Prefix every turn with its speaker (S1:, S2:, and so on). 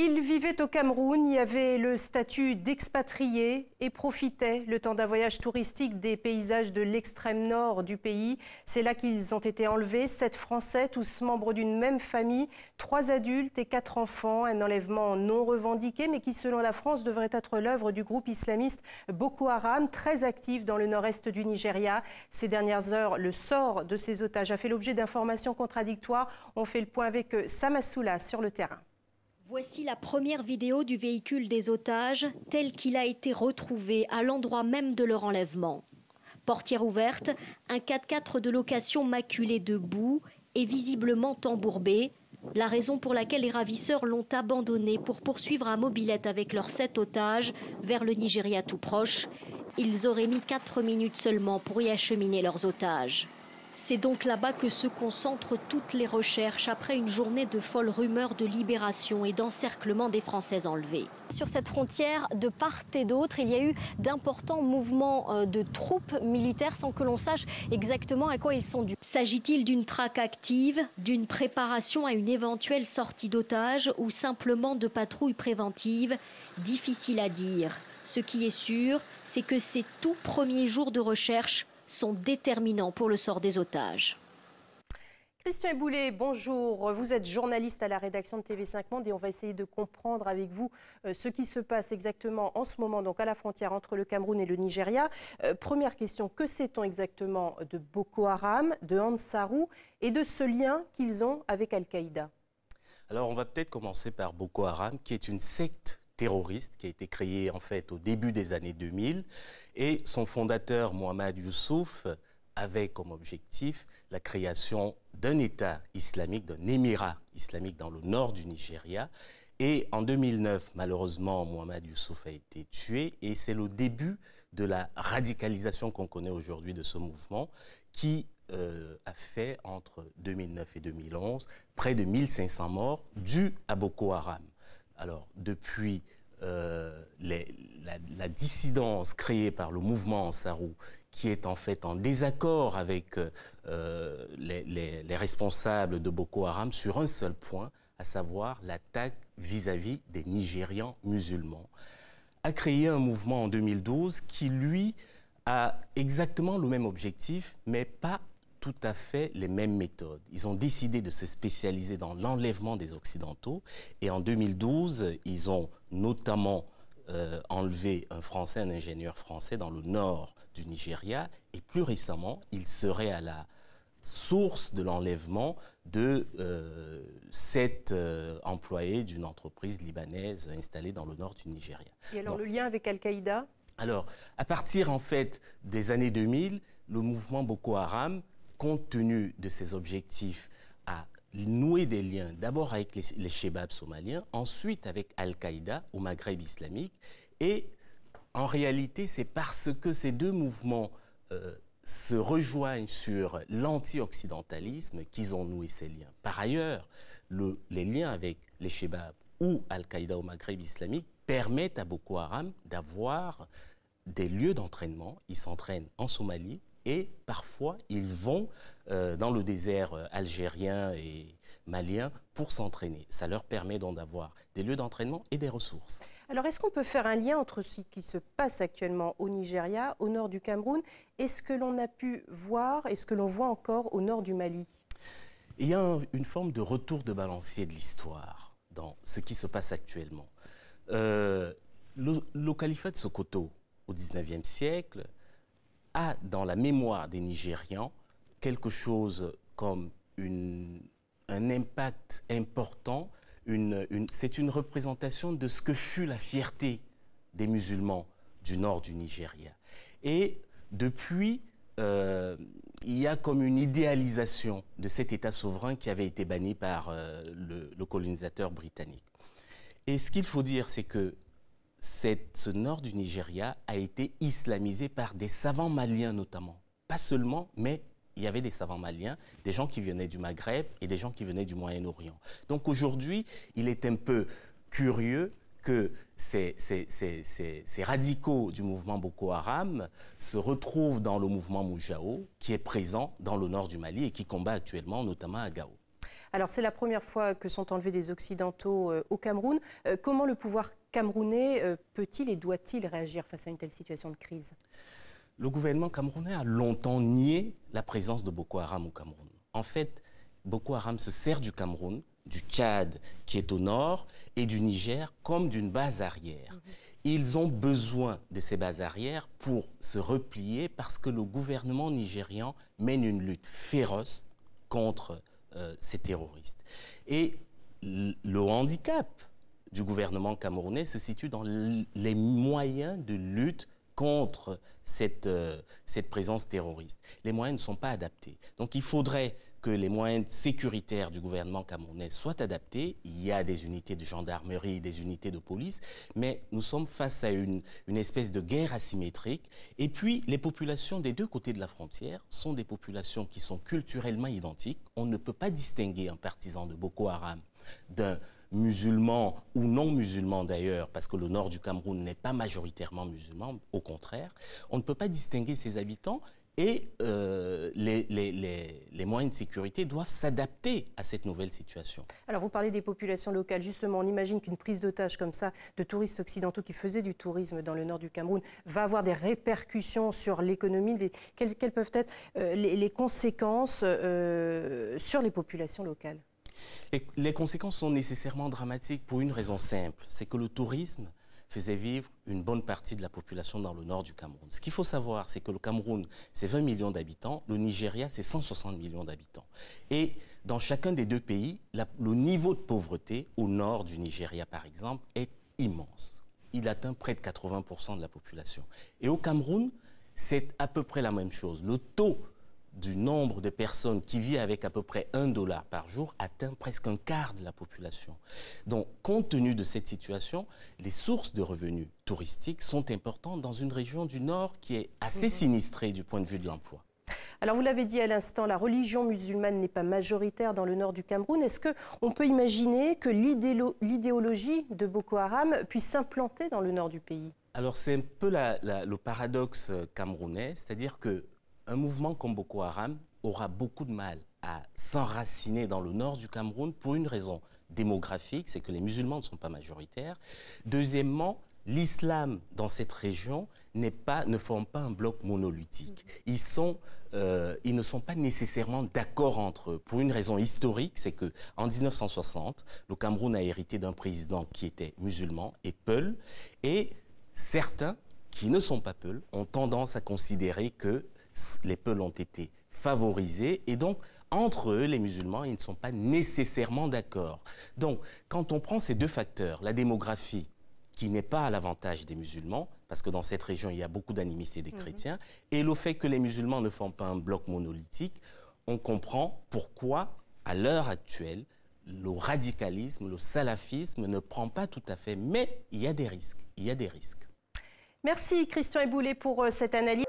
S1: Il vivait au Cameroun, y avait le statut d'expatrié et profitait le temps d'un voyage touristique des paysages de l'extrême nord du pays. C'est là qu'ils ont été enlevés, 7 Français, tous membres d'une même famille, 3 adultes et 4 enfants. Un enlèvement non revendiqué, mais qui, selon la France, devrait être l'œuvre du groupe islamiste Boko Haram, très actif dans le nord-est du Nigeria. Ces dernières heures, le sort de ces otages a fait l'objet d'informations contradictoires. On fait le point avec Samassoula sur le terrain.
S2: Voici la première vidéo du véhicule des otages, tel qu'il a été retrouvé à l'endroit même de leur enlèvement. Portière ouverte, un 4x4 de location maculé de boue et visiblement embourbé. La raison pour laquelle les ravisseurs l'ont abandonné pour poursuivre à mobilette avec leurs 7 otages vers le Nigeria tout proche. Ils auraient mis 4 minutes seulement pour y acheminer leurs otages. C'est donc là-bas que se concentrent toutes les recherches après une journée de folles rumeurs de libération et d'encerclement des Français enlevés. Sur cette frontière, de part et d'autre, il y a eu d'importants mouvements de troupes militaires sans que l'on sache exactement à quoi ils sont dus. S'agit-il d'une traque active, d'une préparation à une éventuelle sortie d'otages ou simplement de patrouilles préventives? Difficile à dire. Ce qui est sûr, c'est que ces tout premiers jours de recherche sont déterminants pour le sort des otages.
S1: Christian Boulet, bonjour. Vous êtes journaliste à la rédaction de TV5 Monde et on va essayer de comprendre avec vous ce qui se passe exactement en ce moment, donc à la frontière entre le Cameroun et le Nigeria. Première question, que sait-on exactement de Boko Haram, de Ansarou et de ce lien qu'ils ont avec Al-Qaïda?
S3: Alors on va peut-être commencer par Boko Haram, qui est une secte terroriste qui a été créé en fait au début des années 2000 et son fondateur Mohamed Youssouf avait comme objectif la création d'un État islamique, d'un émirat islamique dans le nord du Nigeria. Et en 2009, malheureusement, Mohamed Youssouf a été tué et c'est le début de la radicalisation qu'on connaît aujourd'hui de ce mouvement qui a fait entre 2009 et 2011 près de 1500 morts dus à Boko Haram. Alors, depuis la dissidence créée par le mouvement Ansarou, qui est en fait en désaccord avec les responsables de Boko Haram sur un seul point, à savoir l'attaque vis-à-vis des Nigérians musulmans, a créé un mouvement en 2012 qui, lui, a exactement le même objectif, mais pas tout à fait les mêmes méthodes. Ils ont décidé de se spécialiser dans l'enlèvement des Occidentaux et en 2012, ils ont notamment enlevé un Français, un ingénieur français dans le nord du Nigeria et plus récemment, ils seraient à la source de l'enlèvement de 7 employés d'une entreprise libanaise installée dans le nord du Nigeria.
S1: Et alors le lien avec Al-Qaïda? Alors,
S3: à partir en fait des années 2000, le mouvement Boko Haram, compte tenu de ses objectifs, à nouer des liens d'abord avec les Chebabs somaliens, ensuite avec Al-Qaïda au Maghreb islamique. Et en réalité, c'est parce que ces deux mouvements se rejoignent sur l'anti-occidentalisme qu'ils ont noué ces liens. Par ailleurs, les liens avec les Chebabs ou Al-Qaïda au Maghreb islamique permettent à Boko Haram d'avoir des lieux d'entraînement. Ils s'entraînent en Somalie, et parfois, ils vont dans le désert algérien et malien pour s'entraîner. Ça leur permet donc d'avoir des lieux d'entraînement et des ressources.
S1: Alors, est-ce qu'on peut faire un lien entre ce qui se passe actuellement au Nigeria, au nord du Cameroun, et ce que l'on a pu voir et ce que l'on voit encore au nord du Mali?
S3: Il y a une forme de retour de balancier de l'histoire dans ce qui se passe actuellement. Le califat de Sokoto, au XIXe siècle, a dans la mémoire des Nigérians quelque chose comme un impact important. C'est une représentation de ce que fut la fierté des musulmans du nord du Nigeria. Et depuis, il y a comme une idéalisation de cet État souverain qui avait été banni par le colonisateur britannique. Et ce qu'il faut dire, c'est que ce nord du Nigeria a été islamisé par des savants maliens notamment. Pas seulement, mais il y avait des savants maliens, des gens qui venaient du Maghreb et des gens qui venaient du Moyen-Orient. Donc aujourd'hui, il est un peu curieux que ces radicaux du mouvement Boko Haram se retrouvent dans le mouvement Moujao, qui est présent dans le nord du Mali et qui combat actuellement notamment à Gao.
S1: Alors c'est la première fois que sont enlevés des Occidentaux au Cameroun. Comment le pouvoir camerounais peut-il et doit-il réagir face à une telle situation de crise?
S3: Le gouvernement camerounais a longtemps nié la présence de Boko Haram au Cameroun. En fait, Boko Haram se sert du Cameroun, du Tchad qui est au nord et du Niger comme d'une base arrière. Ils ont besoin de ces bases arrières pour se replier parce que le gouvernement nigérian mène une lutte féroce contre ces terroristes. Et le handicap du gouvernement camerounais se situe dans les moyens de lutte contre cette présence terroriste. Les moyens ne sont pas adaptés. Donc il faudrait que les moyens sécuritaires du gouvernement camerounais soient adaptés. Il y a des unités de gendarmerie, des unités de police, mais nous sommes face à une espèce de guerre asymétrique. Et puis, les populations des deux côtés de la frontière sont des populations qui sont culturellement identiques. On ne peut pas distinguer un partisan de Boko Haram d'un musulman ou non musulman d'ailleurs, parce que le nord du Cameroun n'est pas majoritairement musulman, au contraire. On ne peut pas distinguer ces habitants. Et les moyens de sécurité doivent s'adapter à cette nouvelle situation.
S1: Alors vous parlez des populations locales. Justement, on imagine qu'une prise d'otage comme ça de touristes occidentaux qui faisaient du tourisme dans le nord du Cameroun va avoir des répercussions sur l'économie. Quelles peuvent être les conséquences sur les populations locales?
S3: Les conséquences sont nécessairement dramatiques pour une raison simple. C'est que le tourisme faisait vivre une bonne partie de la population dans le nord du Cameroun. Ce qu'il faut savoir, c'est que le Cameroun, c'est 20 millions d'habitants, le Nigeria, c'est 160 millions d'habitants. Et dans chacun des deux pays, le niveau de pauvreté au nord du Nigeria, par exemple, est immense. Il atteint près de 80% de la population. Et au Cameroun, c'est à peu près la même chose. Le taux du nombre de personnes qui vivent avec à peu près $1 par jour atteint presque un quart de la population. Donc, compte tenu de cette situation, les sources de revenus touristiques sont importantes dans une région du Nord qui est assez sinistrée du point de vue de l'emploi.
S1: Alors, vous l'avez dit à l'instant, la religion musulmane n'est pas majoritaire dans le nord du Cameroun. Est-ce qu'on peut imaginer que l'idéologie de Boko Haram puisse s'implanter dans le nord du pays?
S3: Alors, c'est un peu le paradoxe camerounais, c'est-à-dire que un mouvement comme Boko Haram aura beaucoup de mal à s'enraciner dans le nord du Cameroun pour une raison démographique, c'est que les musulmans ne sont pas majoritaires. Deuxièmement, l'islam dans cette région ne forme pas un bloc monolithique. Ils ne sont pas nécessairement d'accord entre eux. Pour une raison historique, c'est qu'en 1960, le Cameroun a hérité d'un président qui était musulman et peul, et certains qui ne sont pas peuls ont tendance à considérer que les Peuls ont été favorisés et donc entre eux, les musulmans, ils ne sont pas nécessairement d'accord. Donc, quand on prend ces deux facteurs, la démographie qui n'est pas à l'avantage des musulmans, parce que dans cette région, il y a beaucoup d'animistes et des chrétiens, et le fait que les musulmans ne forment pas un bloc monolithique, on comprend pourquoi, à l'heure actuelle, le radicalisme, le salafisme ne prend pas tout à fait, mais il y a des risques. Il y a des risques.
S1: Merci Christian Eboulé pour cette analyse.